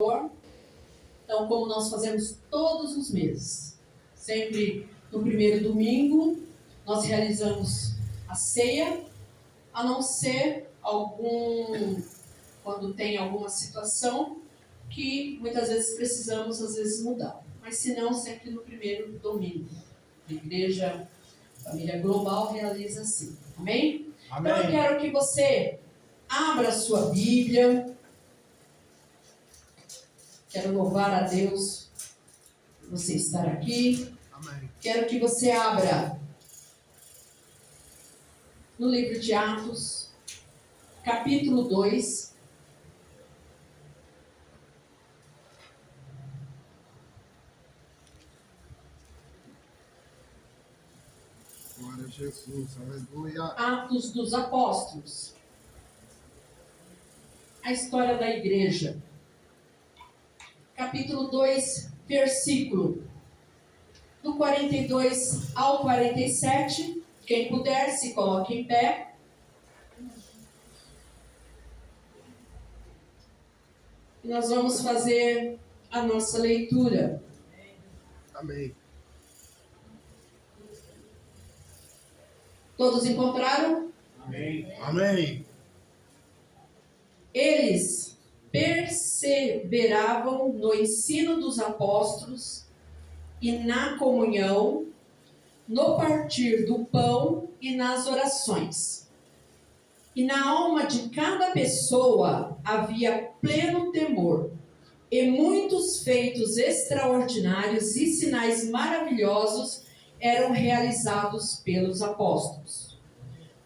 Então, como nós fazemos todos os meses, sempre no primeiro domingo, nós realizamos a ceia, a não ser quando tem alguma situação que muitas vezes precisamos, às vezes, mudar. Mas se não, sempre no primeiro domingo. A Igreja Família Global realiza assim. Amém? Amém. Então eu quero que você abra a sua Bíblia. Quero louvar a Deus por você estar aqui. Amém. Quero que você abra no livro de Atos, capítulo 2. Glória a Jesus, aleluia. Atos dos Apóstolos. A história da igreja. Capítulo 2, versículo do 42 ao 47. Quem puder, se coloque em pé. E nós vamos fazer a nossa leitura. Amém. Todos encontraram? Amém. Amém. Eles perseveravam no ensino dos apóstolos e na comunhão, no partir do pão e nas orações. E na alma de cada pessoa havia pleno temor, e muitos feitos extraordinários e sinais maravilhosos eram realizados pelos apóstolos.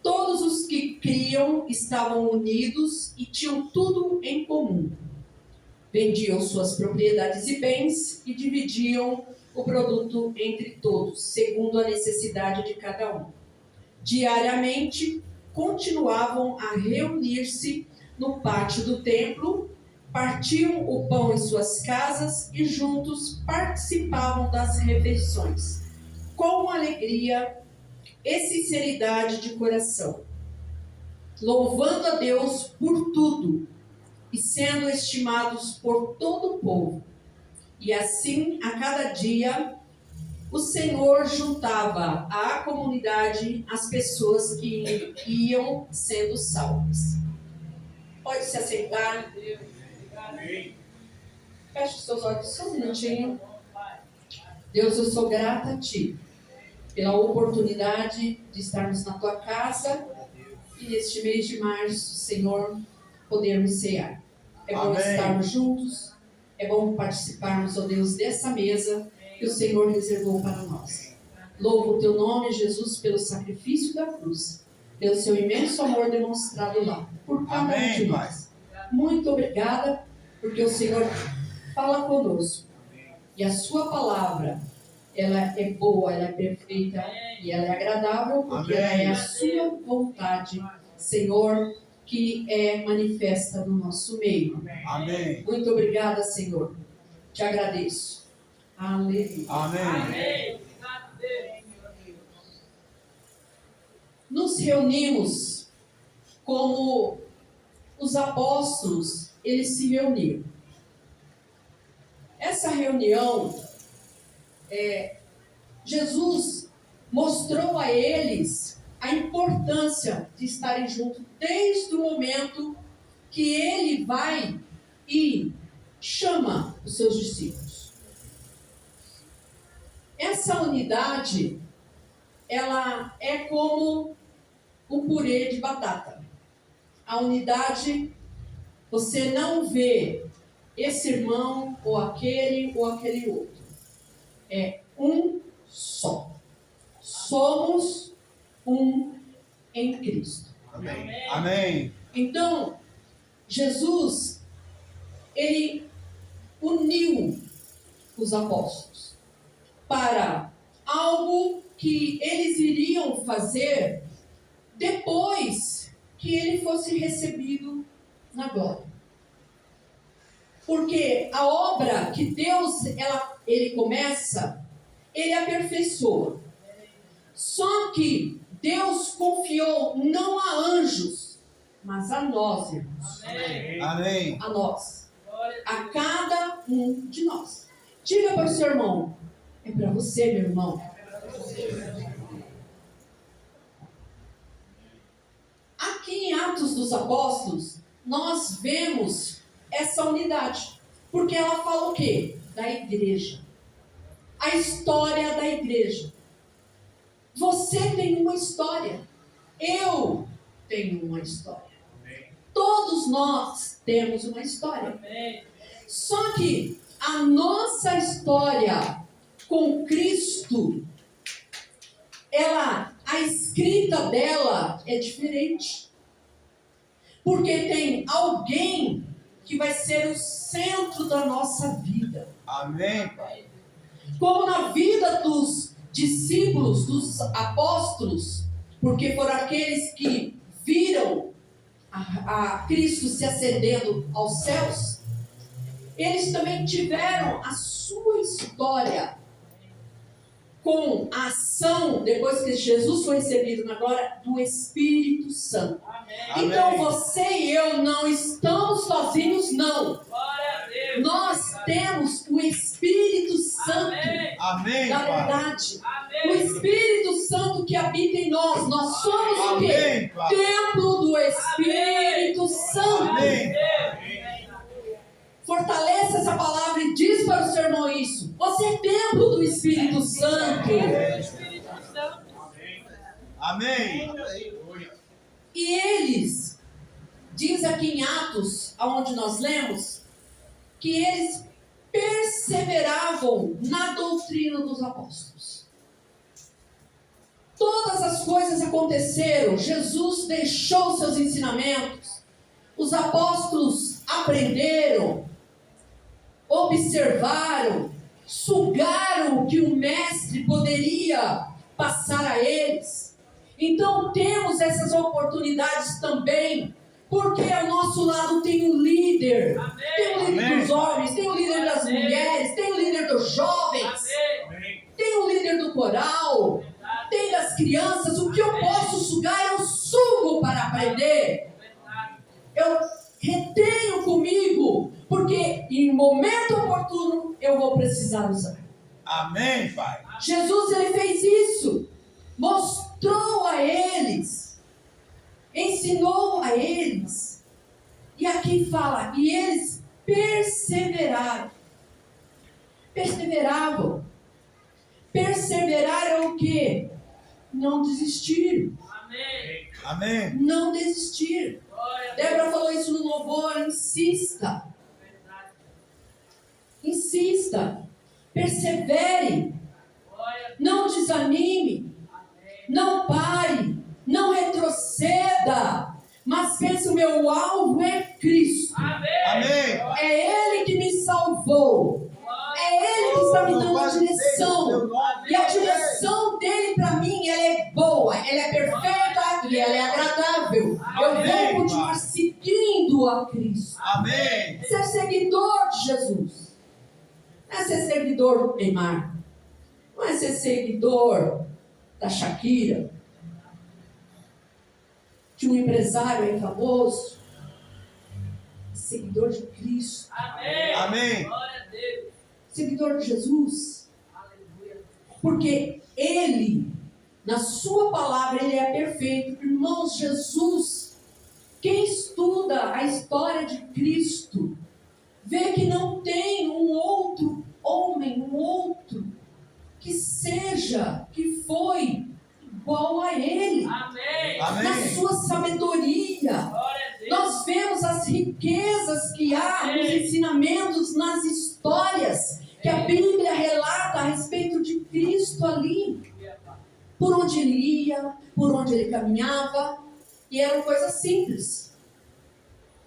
Todos os que criam estavam unidos e tinham tudo em comum. Vendiam suas propriedades e bens e dividiam o produto entre todos, segundo a necessidade de cada um. Diariamente, continuavam a reunir-se no pátio do templo, partiam o pão em suas casas e juntos participavam das refeições, com alegria e sinceridade de coração, louvando a Deus por tudo e sendo estimados por todo o povo. E assim, a cada dia, o Senhor juntava à comunidade as pessoas que iam sendo salvas. Pode se assentar. Feche os seus olhos só um minutinho. Deus, eu sou grata a Ti pela oportunidade de estarmos na Tua casa e neste mês de março, Senhor, podermos cear. É bom estarmos juntos, é bom participarmos, ó Deus, dessa mesa que o Senhor reservou para nós. Louvo o Teu nome, Jesus, pelo sacrifício da cruz, pelo Seu imenso amor demonstrado lá, por cada um de nós. Muito obrigada, porque o Senhor fala conosco. E a Sua palavra, ela é boa, ela é perfeita e ela é agradável, porque ela é a Sua vontade, Senhor, que é manifesta no nosso meio. Amém. Muito obrigada, Senhor. Te agradeço. Aleluia. Amém. Nos reunimos como os apóstolos, eles se reuniram. Essa reunião, Jesus mostrou a eles a importância de estarem juntos desde o momento que ele vai e chama os seus discípulos. Essa unidade, ela é como um purê de batata. A unidade, você não vê esse irmão ou aquele outro. É um só. Somos um em Cristo. Amém. Amém. Então, Jesus, ele uniu os apóstolos para algo que eles iriam fazer depois que ele fosse recebido na glória. Porque a obra que Deus, ele começa, ele aperfeiçoa. Só que Deus confiou não a anjos, mas a nós, irmãos. Amém. A nós. A cada um de nós. Diga para o seu irmão: é para você, meu irmão. Aqui em Atos dos Apóstolos, nós vemos essa unidade. Porque ela fala o quê? Da igreja. A história da igreja. Você tem uma história. Eu tenho uma história. Todos nós temos uma história. Só que a nossa história com Cristo, a escrita dela é diferente. Porque tem alguém que vai ser o centro da nossa vida. Amém, Pai. Como na vida dos discípulos, dos apóstolos, porque foram aqueles que viram a Cristo se ascendendo aos céus, eles também tiveram a sua história com a ação, depois que Jesus foi recebido na glória, do Espírito Santo. Amém. Então você e eu não estamos sozinhos, não. Nós temos o Espírito Santo. Amém, Na Pai. verdade, o Espírito Santo que habita em nós. Nós somos o quê? Amém, Pai. Templo do Espírito Santo. Amém. Fortaleça essa palavra e diz para o seu irmão isso. Você é templo do Espírito Santo. Amém. E eles, diz aqui em Atos, onde nós lemos, que eles perseveravam na doutrina dos apóstolos. Todas as coisas aconteceram. Jesus deixou seus ensinamentos. Os apóstolos aprenderam, observaram, sugaram o que o mestre poderia passar a eles. Então temos essas oportunidades também, porque ao nosso lado tem um líder. Amém. Tem o líder Amém. dos homens, tem o líder das Amém. mulheres, tem o líder dos jovens, tem o líder do coral, tem das crianças. O que eu posso sugar, eu sugo para aprender. Eu retenho comigo, porque em momento oportuno eu vou precisar usar. Amém, Pai. Jesus, ele fez isso, mostrou a eles, ensinou a eles, e aqui fala, e eles perseveravam. Perseveraram o quê? Não desistir. Amém. Amém. Não desistir. Débora falou isso no louvor. Insista. Insista. Persevere. Não desanime. Não pare. Não retroceda. Mas pense, o meu alvo é Cristo. Amém. É Ele que me salvou. É Ele que está me dando a direção. E a direção dele para mim, ela é boa, ela é perfeita e ela é agradável. Eu vou continuar seguindo a Cristo. Amém. Ser seguidor de Jesus. Não é ser seguidor do Neymar. Não é ser seguidor da Shakira. De um empresário aí famoso. É seguidor de Cristo. Amém. Seguidor de Jesus. Porque Ele, na sua palavra, Ele é perfeito. Irmãos, Jesus, quem estuda a história de Cristo, vê que não tem um outro homem, um outro, que seja, que foi igual a Ele. Amém. Na sua sabedoria. Nós vemos as riquezas que há nos ensinamentos, nas histórias que a Bíblia relata a respeito de Cristo ali. Por onde ele ia, por onde ele caminhava, e eram coisas simples.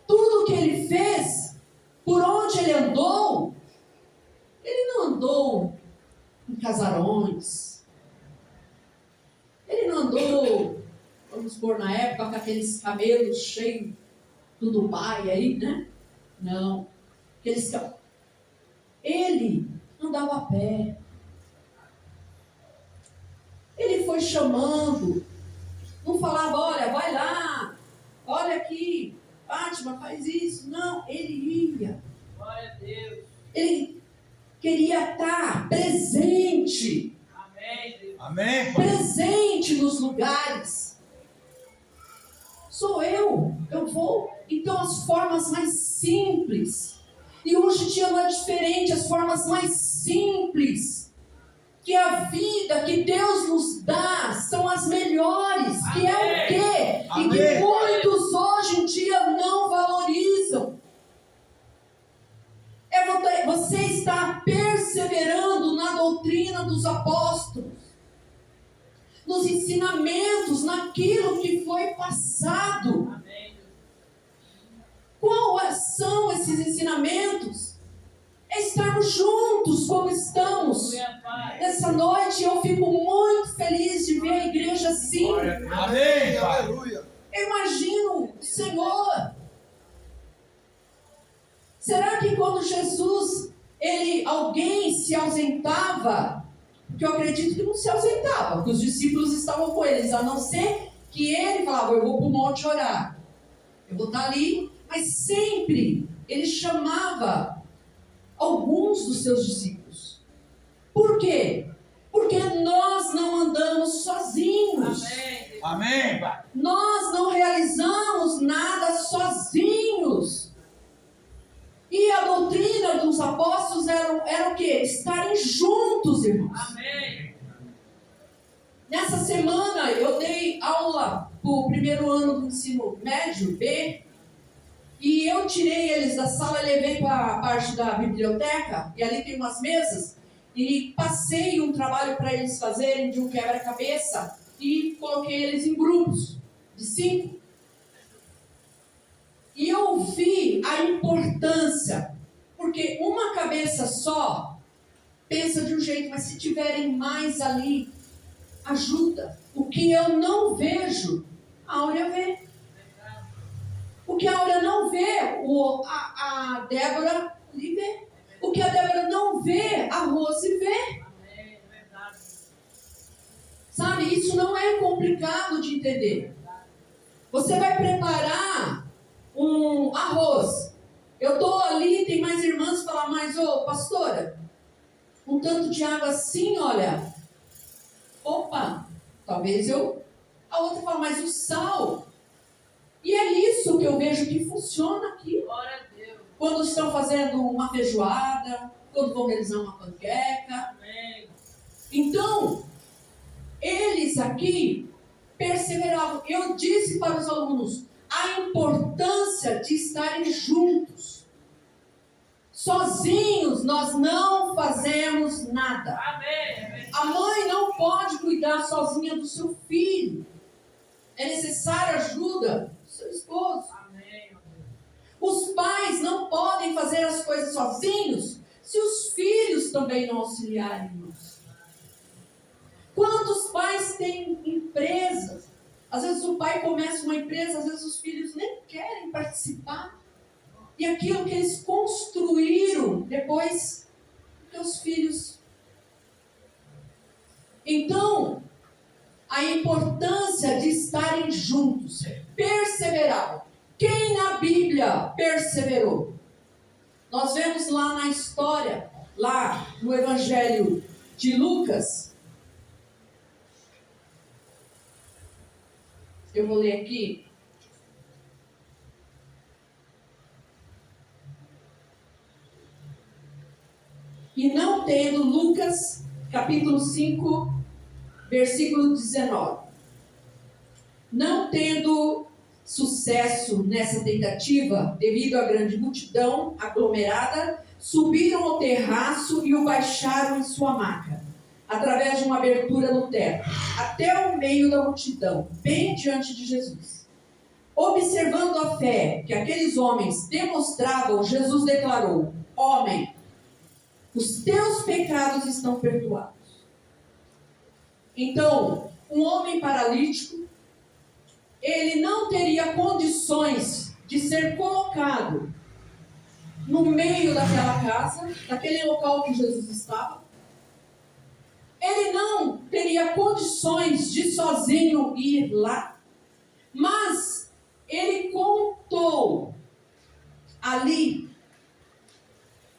Tudo que ele fez, por onde ele andou, ele não andou em casarões. Ele não andou, vamos pôr na época, com aqueles camelos cheios do Dubai aí, né? Não. Ele andava a pé. Ele foi chamando. Não falava, olha, vai lá. Olha aqui. Fátima, faz isso. Não, ele ia. Ele queria estar presente. Amém, Pai. Presente nos lugares. Sou eu vou. Então as formas mais simples. E hoje em dia não é diferente, as formas mais simples. Que a vida que Deus nos dá são as melhores. Que é o quê? Amém. E que muitos hoje em dia não valorizam. É você estar perseverando na doutrina dos apóstolos. Nos ensinamentos, naquilo que foi passado. Quais são esses ensinamentos? É estarmos juntos como estamos. Nessa noite eu fico muito feliz de ver a igreja assim. Amém, Pai. Eu imagino o Senhor. Será que quando Jesus, alguém se ausentava? Porque eu acredito que não se ausentava, porque os discípulos estavam com eles, a não ser que ele falava, eu vou para o monte orar. Eu vou estar ali, mas sempre ele chamava alguns dos seus discípulos. Por quê? Porque nós não andamos sozinhos. Amém, Pai. Nós não realizamos nada sozinhos. E a doutrina dos apóstolos era o quê? Estarem juntos, irmãos. Amém. Nessa semana eu dei aula para o primeiro ano do ensino médio, B, e eu tirei eles da sala e levei para a parte da biblioteca, e ali tem umas mesas, e passei um trabalho para eles fazerem de um quebra-cabeça, e coloquei eles em grupos de 5. E eu vi a importância, porque uma cabeça só pensa de um jeito, mas se tiverem mais ali, ajuda. O que eu não vejo, a Áurea vê. O que a Áurea não vê, a Débora ali vê. O que a Débora não vê, a Rose vê. Sabe, isso não é complicado de entender. Você vai preparar um arroz. Eu estou ali, tem mais irmãs que falam, mas pastora, um tanto de água assim, olha, opa, talvez eu... A outra fala, mas o sal. E é isso que eu vejo que funciona aqui. Glória a Deus. Quando estão fazendo uma feijoada, quando vão realizar uma panqueca. Amém. Então, eles aqui perseveravam. Eu disse para os alunos a importância de estarem juntos. Sozinhos nós não fazemos nada. Amém. A mãe não pode cuidar sozinha do seu filho. É necessária ajuda do seu esposo. Amém. Os pais não podem fazer as coisas sozinhos se os filhos também não auxiliarem, irmãos. Quantos pais têm empresas? Às vezes o pai começa uma empresa, às vezes os filhos nem querem participar. E aquilo que eles construíram depois, que os filhos... Então, a importância de estarem juntos, perseverar. Quem na Bíblia perseverou? Nós vemos lá na história, lá no Evangelho de Lucas. Eu vou ler aqui. E não tendo, Lucas, capítulo 5, versículo 19. Não tendo sucesso nessa tentativa, devido à grande multidão aglomerada, subiram ao terraço e o baixaram em sua maca, através de uma abertura no teto, até o meio da multidão, bem diante de Jesus. Observando a fé que aqueles homens demonstravam, Jesus declarou: homem, os teus pecados estão perdoados. Então, um homem paralítico, ele não teria condições de ser colocado no meio daquela casa, daquele local que Jesus estava. Ele não teria condições de sozinho ir lá, mas ele contou ali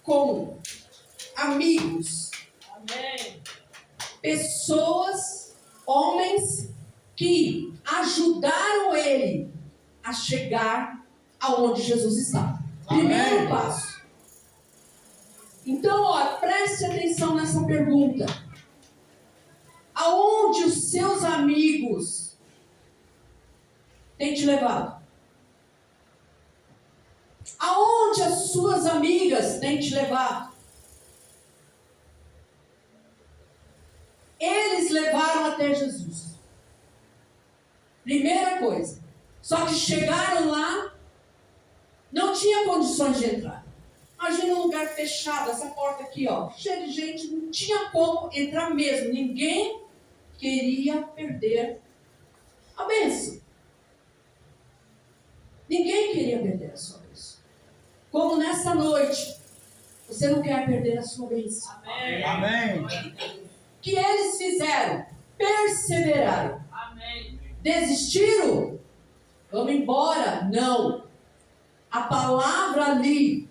com amigos. Amém. Pessoas, homens que ajudaram ele a chegar aonde Jesus está. Primeiro Amém. passo. Então, preste atenção nessa pergunta. Aonde os seus amigos têm te levado? Aonde as suas amigas têm te levado? Eles levaram até Jesus. Primeira coisa. Só que chegaram lá, não tinha condições de entrar. Imagina um lugar fechado, essa porta aqui, ó, cheia de gente, não tinha como entrar mesmo. Ninguém queria perder a bênção. Ninguém queria perder a sua bênção. Como nessa noite, você não quer perder a sua bênção. Amém. Amém. O que eles fizeram? Perseveraram. Amém. Desistiram? Vamos embora? Não. A palavra ali,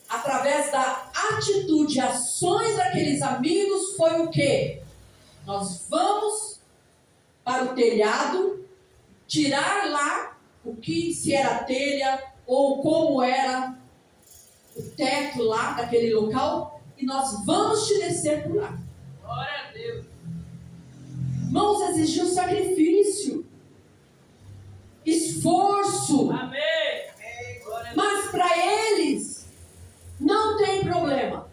através da atitude, ações daqueles amigos, foi o quê? Nós vamos para o telhado, tirar lá o que, se era telha, ou como era o teto lá daquele local, e nós vamos te descer por lá. Glória a Deus. Irmãos, exigiu sacrifício, esforço, Amém. Glória a Deus. mas para eles não tem problema.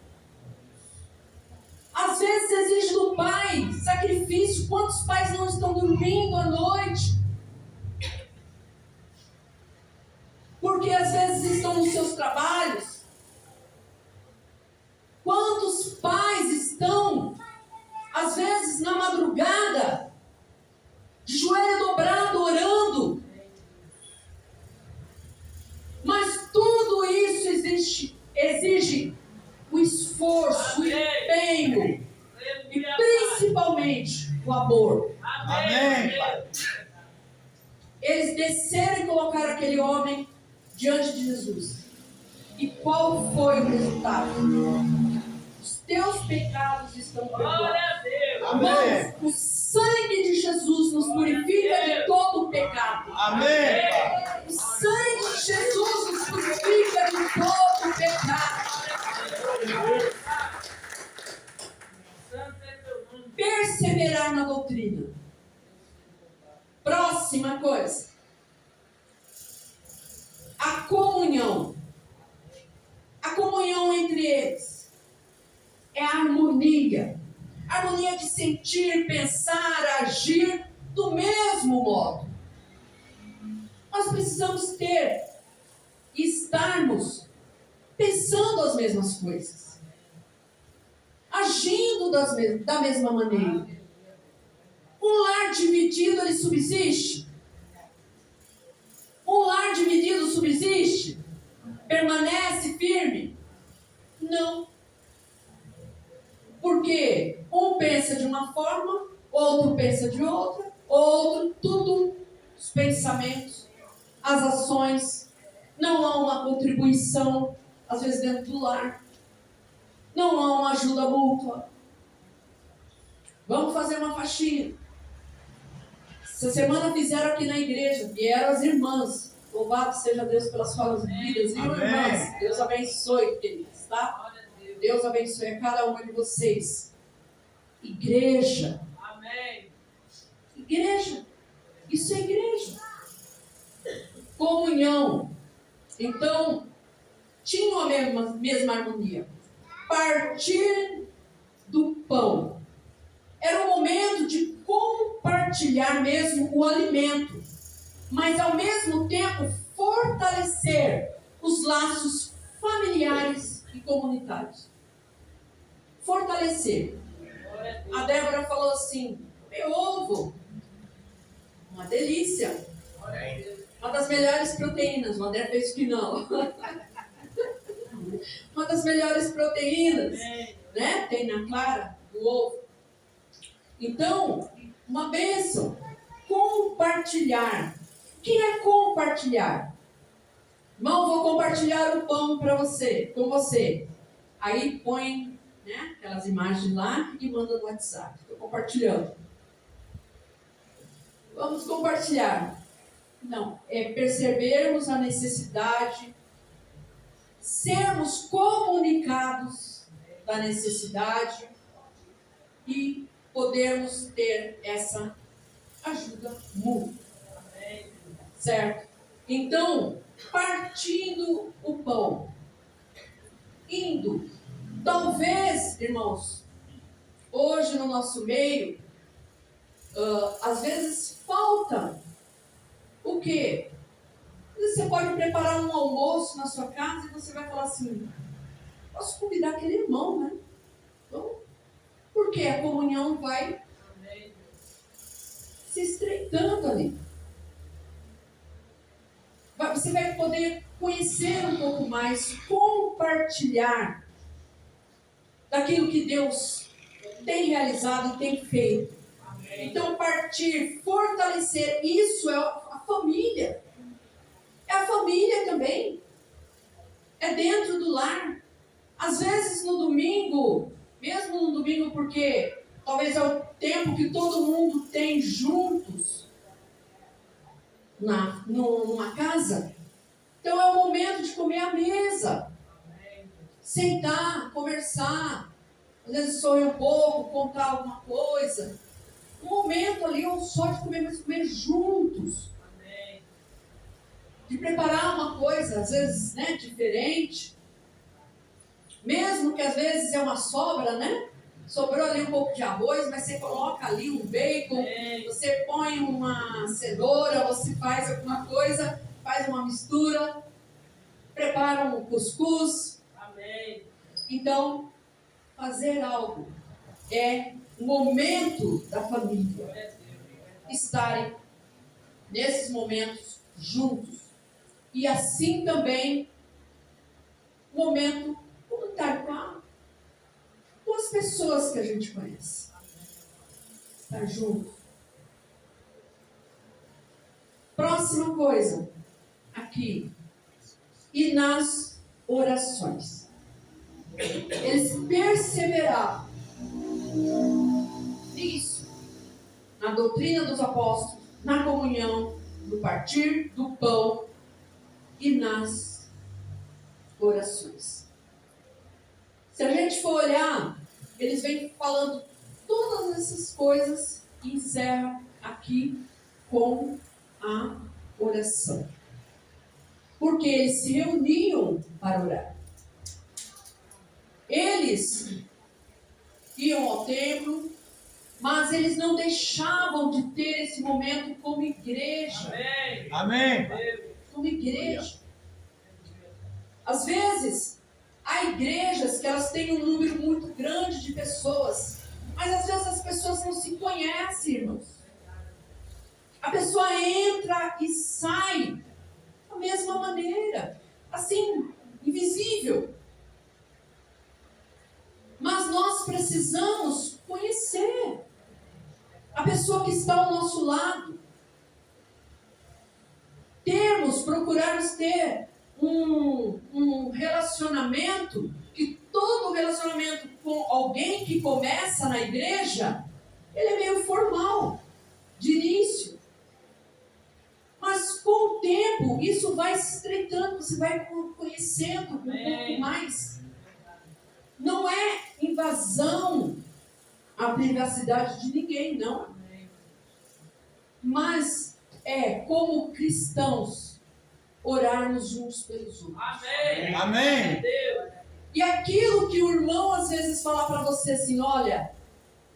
Às vezes exige do pai sacrifício. Quantos pais não estão dormindo à noite? Porque às vezes estão nos seus trabalhos. Quantos pais estão, às vezes na madrugada, de joelho dobrado, orando? Mas tudo isso exige o esforço, o empenho e principalmente o amor. Amém, Pai. Eles desceram e colocaram aquele homem diante de Jesus. E qual foi o resultado? Os teus pecados estão perdoados. Glória a Deus. Amém. Mas o sangue de Jesus nos purifica de todo o pecado. Amém, Pai. O sangue de Jesus nos purifica de todo o pecado. Santo é teu nome. Perseverar na doutrina. Próxima coisa. A comunhão. A comunhão entre eles é a harmonia. A harmonia de sentir, pensar, agir do mesmo modo. Nós precisamos ter e estarmos pensando as mesmas coisas, agindo da mesma maneira. Um lar dividido, ele subsiste? Um lar dividido subsiste? Permanece firme? Não. Porque um pensa de uma forma, outro pensa de outra, outro, tudo, os pensamentos, as ações, não há uma contribuição, às vezes dentro do lar, não há uma ajuda mútua. Vamos fazer uma faxina. Essa semana fizeram aqui na igreja, vieram as irmãs. Louvado seja Deus pelas suas vidas, viu, Amém. irmãs? Deus abençoe, queridas, tá? Glória a Deus. Deus abençoe a cada uma de vocês. Igreja. Amém. Igreja. Isso é igreja. Comunhão. Então, tinham a mesma harmonia. Partir do pão. Era o momento de compartilhar mesmo o alimento, mas ao mesmo tempo fortalecer os laços familiares e comunitários. Fortalecer. Glória a Deus. A Débora falou assim: meu ovo, uma delícia, Glória a Deus. uma das melhores proteínas. O André fez que não. Uma das melhores proteínas, Amém. né? Tem na clara do ovo. Então, uma bênção. Compartilhar. O que é compartilhar? Irmão, vou compartilhar o pão para você, com você. Aí põe, né, aquelas imagens lá e manda no WhatsApp. Estou compartilhando. Vamos compartilhar. Não, é percebermos a necessidade, sermos comunicados da necessidade e podermos ter essa ajuda mútua. Certo? Então, partindo o pão, indo, talvez, irmãos, hoje no nosso meio, às vezes falta o quê? Você pode preparar um almoço na sua casa e você vai falar assim, posso convidar aquele irmão, né? Então, porque a comunhão vai se estreitando ali. Você vai poder conhecer um pouco mais, compartilhar daquilo que Deus tem realizado e tem feito. Então, partir, fortalecer, isso é a família. É a família também. É dentro do lar. Às vezes no domingo, mesmo no domingo, porque talvez é o tempo que todo mundo tem juntos numa casa. Então é o momento de comer à mesa. Sentar, conversar. Às vezes sorrir um pouco, contar alguma coisa. Um momento ali, só de comer, mas comer juntos. De preparar uma coisa, às vezes, né, diferente. Mesmo que às vezes é uma sobra, né? Sobrou ali um pouco de arroz, mas você coloca ali um bacon, você põe uma cenoura, você faz alguma coisa, faz uma mistura, prepara um cuscuz. Amém. Então, fazer algo é o momento da família. Estarem nesses momentos juntos. E assim também o momento comunitário com as pessoas que a gente conhece. Estar junto. Próxima coisa, aqui. E nas orações. Eles perseveravam nisso. Na doutrina dos apóstolos, na comunhão, no partir do pão e nas orações. Se a gente for olhar, eles vêm falando todas essas coisas e encerram aqui com a oração. Porque eles se reuniam para orar. Eles iam ao templo, mas eles não deixavam de ter esse momento como igreja. Amém. Como igreja. Às vezes, há igrejas que elas têm um número muito grande de pessoas, mas às vezes as pessoas não se conhecem, irmãos. A pessoa entra e sai da mesma maneira, assim, invisível. Mas nós precisamos conhecer a pessoa que está ao nosso lado. Procurarmos ter um relacionamento, que todo relacionamento com alguém que começa na igreja, ele é meio formal, de início. Mas com o tempo, isso vai se estreitando, você vai conhecendo um pouco mais. Não é invasão à privacidade de ninguém, não. Mas é como cristãos orarmos uns pelos outros. Amém. Amém. E aquilo que o irmão às vezes fala para você assim, olha,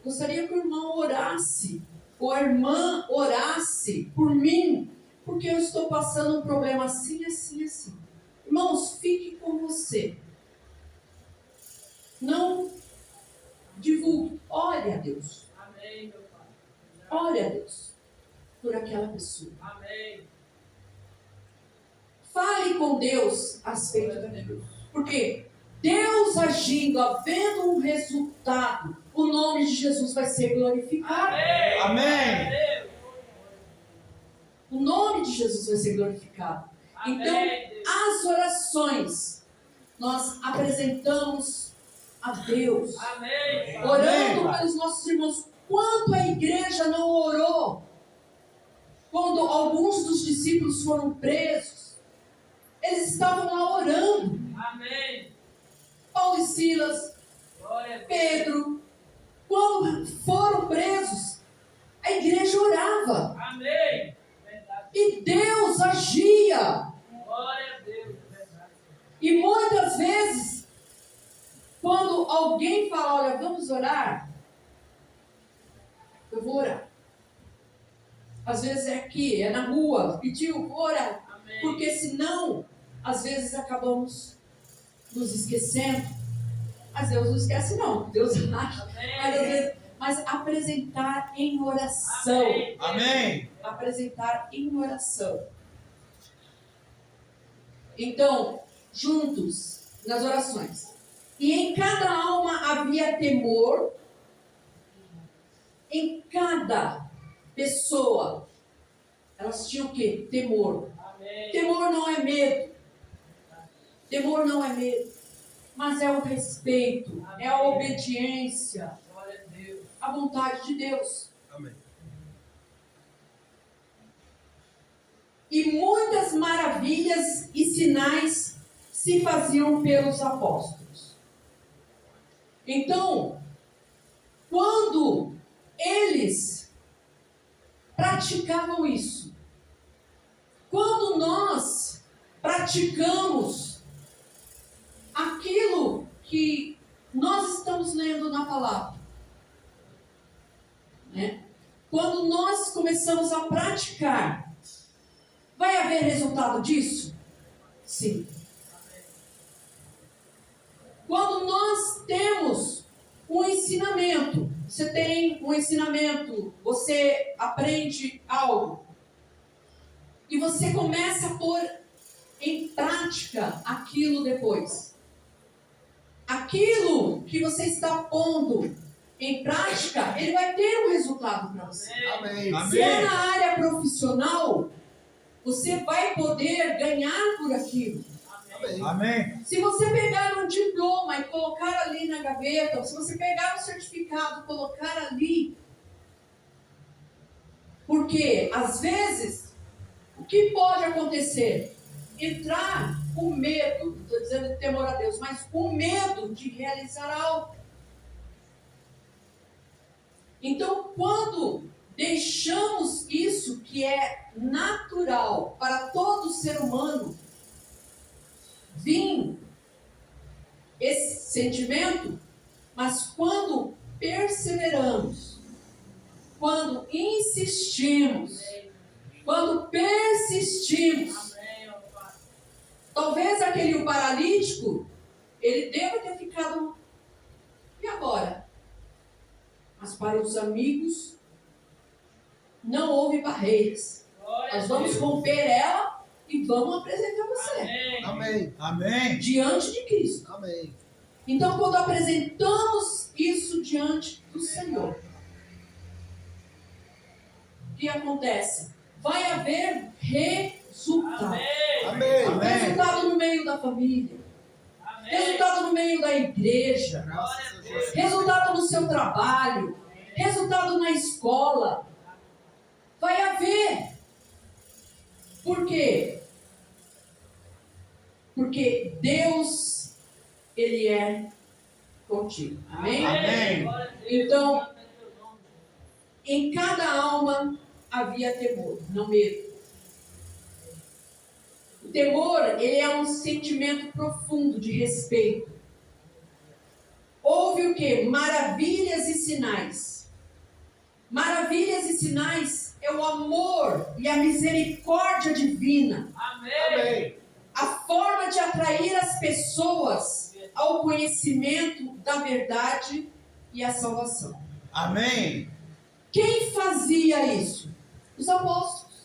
gostaria que o irmão orasse, ou a irmã orasse por mim, porque eu estou passando um problema assim, assim, assim. Irmãos, fique com você. Não divulgue. Ore a Deus. Amém, meu Pai. Ore a Deus por aquela pessoa. Amém. Fale com Deus a respeito daquilo. Porque Deus agindo, havendo um resultado, o nome de Jesus vai ser glorificado. Amém. O nome de Jesus vai ser glorificado. Então, as orações, nós apresentamos a Deus. Amém. Orando Pai. pelos nossos irmãos. Quanto a igreja não orou? Quando alguns dos discípulos foram presos, eles estavam lá orando. Amém. Paulo e Silas, Glória a Deus. Pedro, quando foram presos, a igreja orava. Amém. Verdade. E Deus agia. Glória a Deus. Verdade. E muitas vezes, quando alguém fala, olha, vamos orar, eu vou orar. Às vezes é aqui, é na rua, pediu, vou orar. Amém. Porque senão, às vezes acabamos nos esquecendo. Mas Deus não esquece não, Deus acha. Amém. Mas, às vezes, mas apresentar em oração. Amém. Amém. Apresentar em oração. Então, juntos, nas orações. E em cada alma havia temor. Em cada pessoa, elas tinham o quê? Temor. Amém. Temor não é medo. Temor não é medo. Mas é o respeito, é a obediência Glória a Deus. à vontade de Deus. Amém. E muitas maravilhas e sinais se faziam pelos apóstolos. Então, quando eles praticavam isso, quando nós praticamos aquilo que nós estamos lendo na palavra, né? Quando nós começamos a praticar, vai haver resultado disso? Sim. Quando nós temos um ensinamento, você tem um ensinamento, você aprende algo, e você começa a pôr em prática aquilo depois. Aquilo que você está pondo em prática, ele vai ter um resultado para você. Amém. Se é Amém. na área profissional, você vai poder ganhar por aquilo. Amém. Se você pegar um diploma e colocar ali na gaveta, ou se você pegar um certificado e colocar ali, porque às vezes, o que pode acontecer? Entrar com medo, não estou dizendo temor a Deus, mas com medo de realizar algo. Então, quando deixamos isso que é natural para todo ser humano, vir esse sentimento, mas quando perseveramos, quando insistimos, quando persistimos, Amém, ó Pai. talvez aquele paralítico, ele deva ter ficado, e agora? Mas para os amigos, não houve barreiras. Glória Nós a vamos Deus. romper ela e vamos apresentar você Amém. Amém. Amém. diante de Cristo. Amém. Então, quando apresentamos isso diante do Senhor, o que acontece? Vai haver resultado. Amém. Amém. Amém. Resultado no meio da família, Amém. resultado no meio da igreja, Graças a Deus. resultado no seu trabalho, resultado na escola. Vai haver. Por quê? Porque Deus, Ele é contigo. Amém? Amém. Glória a Deus. Então, Glória a teu nome. em cada alma havia temor, não medo. O temor, ele é um sentimento profundo de respeito. Houve o quê? Maravilhas e sinais. Maravilhas e sinais é o amor e a misericórdia divina. Amém. Amém. A forma de atrair as pessoas ao conhecimento da verdade e à salvação. Amém. Quem fazia isso? Os apóstolos.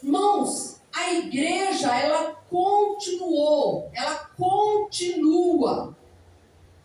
Irmãos, a igreja, ela continuou, ela continua.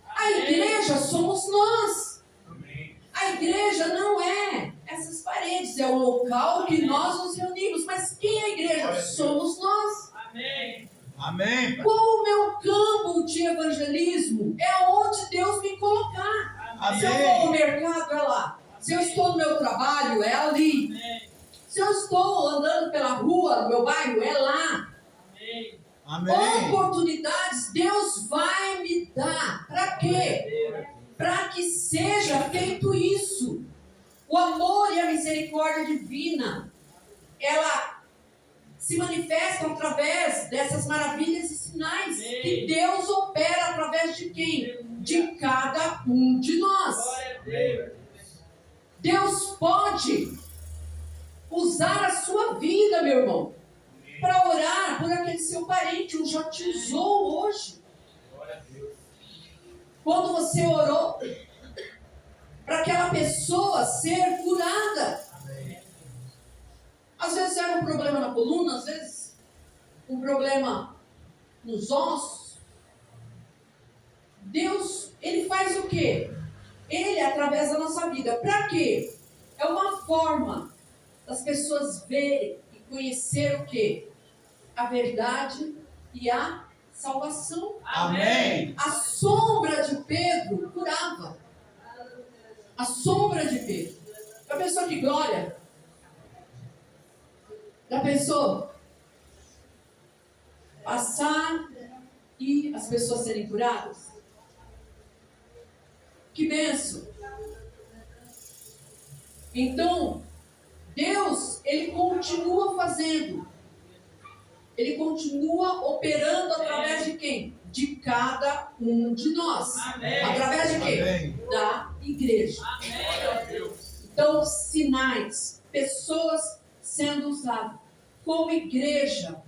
A igreja somos nós. Amém. A igreja não é essas paredes, é o local que nós nos reunimos. Mas quem é a igreja? Somos nós. Amém. Amém. Qual o meu campo de evangelismo? É onde Deus me colocar. Se eu vou ao mercado, é lá. Se eu estou no meu trabalho, é ali. Amém. Se eu estou andando pela rua, no meu bairro, é lá. Amém. Amém. Oportunidades Deus vai me dar. Para quê? Para que seja feito isso. O amor e a misericórdia divina, ela se manifesta através dessas maravilhas e sinais que Deus opera através de quem? De cada um de nós. Glória a Deus. Deus pode usar a sua vida, meu irmão, para orar por aquele seu parente. Um já te usou hoje. Glória a Deus. Quando você orou para aquela pessoa ser curada. Às vezes era um problema na coluna, às vezes um problema nos ossos. Deus, Ele faz o quê? Ele, através da nossa vida. Para quê? É uma forma das pessoas verem e conhecer o quê? A verdade e a salvação. Amém. A sombra de Pedro curava. A sombra de Pedro. Já pensou que glória? Já pensou? Passar e as pessoas serem curadas? Que bênção! Então, Deus, Ele continua fazendo. Ele continua operando através de quem? De cada um de nós. Amém. Através de quem? Amém. Da igreja. Amém. Então, sinais, pessoas sendo usadas. Como igreja,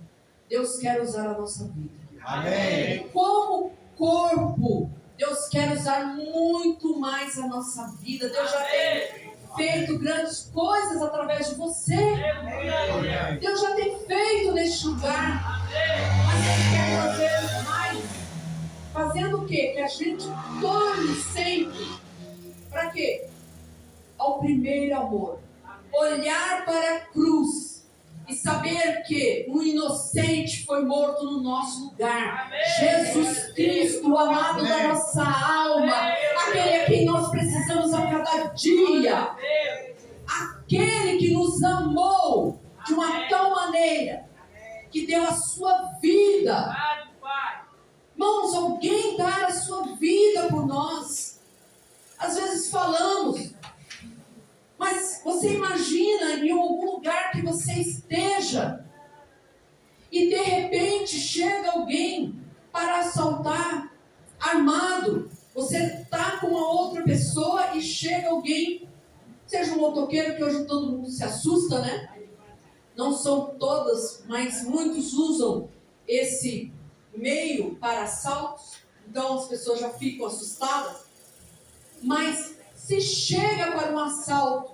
Deus quer usar a nossa vida. Amém. Como corpo, Deus quer usar muito mais a nossa vida. Deus já tem feito grandes coisas através de você. Amém. Deus já tem feito neste lugar. Mas Ele quer fazer mais. Fazendo o quê? Que a gente torne sempre. Para quê? Ao primeiro amor. Olhar para a cruz. E saber que um inocente foi morto no nosso lugar. Jesus Cristo, o amado da nossa alma. Aquele a quem nós precisamos a cada dia. Aquele que nos amou de uma tal maneira que deu a sua vida. Irmãos, alguém dar a sua vida por nós. Às vezes falamos, mas você imagina em algum lugar que você esteja e de repente chega alguém para assaltar, armado. Você está com uma outra pessoa e chega alguém, seja um motoqueiro, que hoje todo mundo se assusta, né? Não são todas, mas muitos usam esse meio para assaltos, então as pessoas já ficam assustadas. Mas se chega para um assalto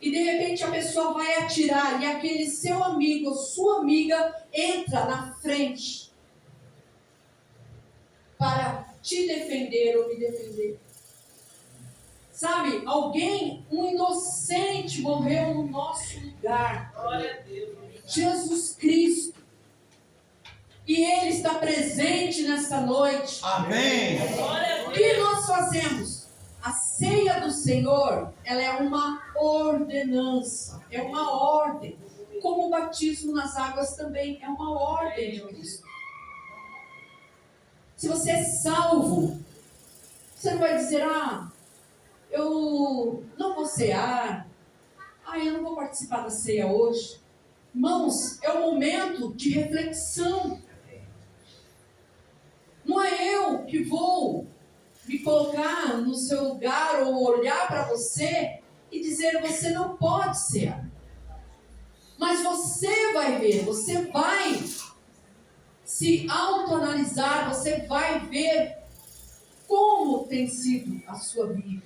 e de repente a pessoa vai atirar e aquele seu amigo ou sua amiga entra na frente para te defender ou me defender. Sabe, alguém, um inocente morreu no nosso lugar. Glória a Deus. Jesus Cristo. E Ele está presente nesta noite. Amém. Glória a O Deus. que nós fazemos? A ceia do Senhor, ela é uma ordenança, é uma ordem. Como o batismo nas águas também é uma ordem de Cristo. Se você é salvo, você não vai dizer, eu não vou cear, eu não vou participar da ceia hoje. Irmãos, é um momento de reflexão. Não é eu que vou me colocar no seu lugar ou olhar para você e dizer, você não pode cear. Mas você vai ver, você vai se autoanalisar, você vai ver como tem sido a sua vida.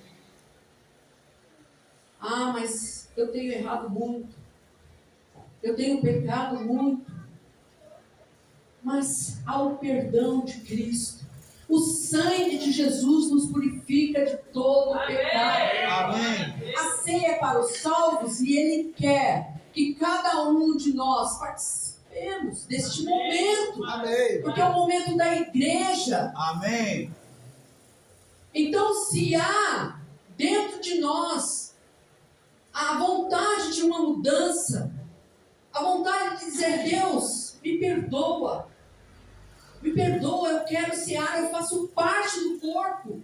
Mas eu tenho errado muito. Eu tenho pecado muito. Mas há o perdão de Cristo. O sangue de Jesus nos purifica de todo o pecado. Amém. A ceia é para os salvos e Ele quer que cada um de nós participemos deste momento, Amém. porque é o momento da igreja. Amém. Então, se há dentro de nós a vontade de uma mudança, a vontade de dizer: Deus, me perdoa, eu quero cear, eu faço parte do corpo.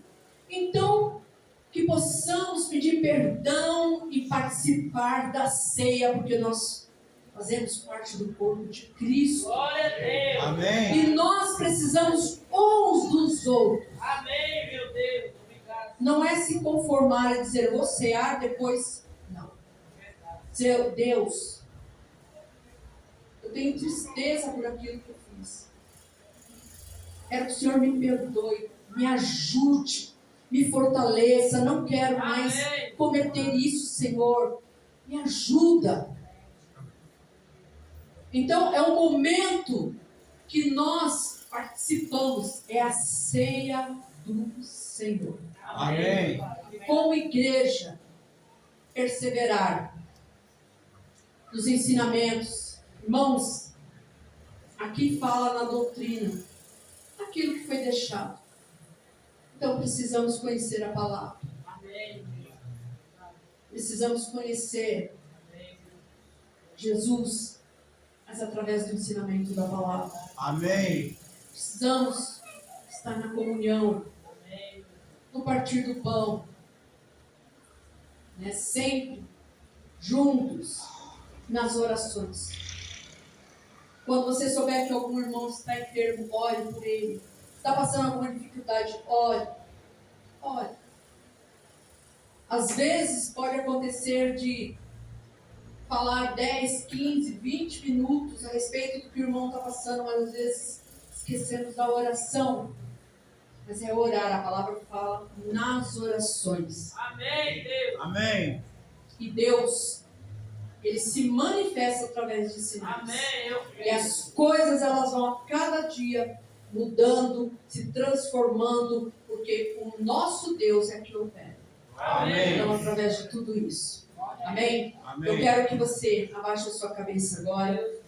Então, que possamos pedir perdão e participar da ceia, porque nós fazemos parte do corpo de Cristo. Glória a Deus. Amém. E nós precisamos uns dos outros. Amém, meu Deus. Obrigado. Não é se conformar e dizer: vou cear, depois. Não. Dizer: Deus, eu tenho tristeza por aquilo que eu fiz. Quero que o Senhor me perdoe, me ajude, me fortaleça. Não quero mais cometer isso, Senhor. Me ajuda. Então, é o momento que nós participamos. É a ceia do Senhor. Amém. Como igreja, perseverar nos ensinamentos. Irmãos, aqui fala na doutrina aquilo que foi deixado. Então precisamos conhecer a palavra. Amém. Precisamos conhecer Jesus, mas através do ensinamento da palavra. Amém. Precisamos estar na comunhão, no partir do pão, né? Sempre juntos nas orações. Quando você souber que algum irmão está enfermo, ore por ele. Está passando alguma dificuldade, ore. Ore. Às vezes pode acontecer de falar 10, 15, 20 minutos a respeito do que o irmão está passando, mas às vezes esquecemos da oração. Mas é orar, a palavra fala nas orações. Amém, Deus. Amém. E Deus, Ele se manifesta através de sinais. Amém. Eu E as coisas, elas vão a cada dia mudando, se transformando, porque o nosso Deus é que opera. Amém. Então, através de tudo isso. Amém? Amém. Eu quero que você abaixe a sua cabeça agora.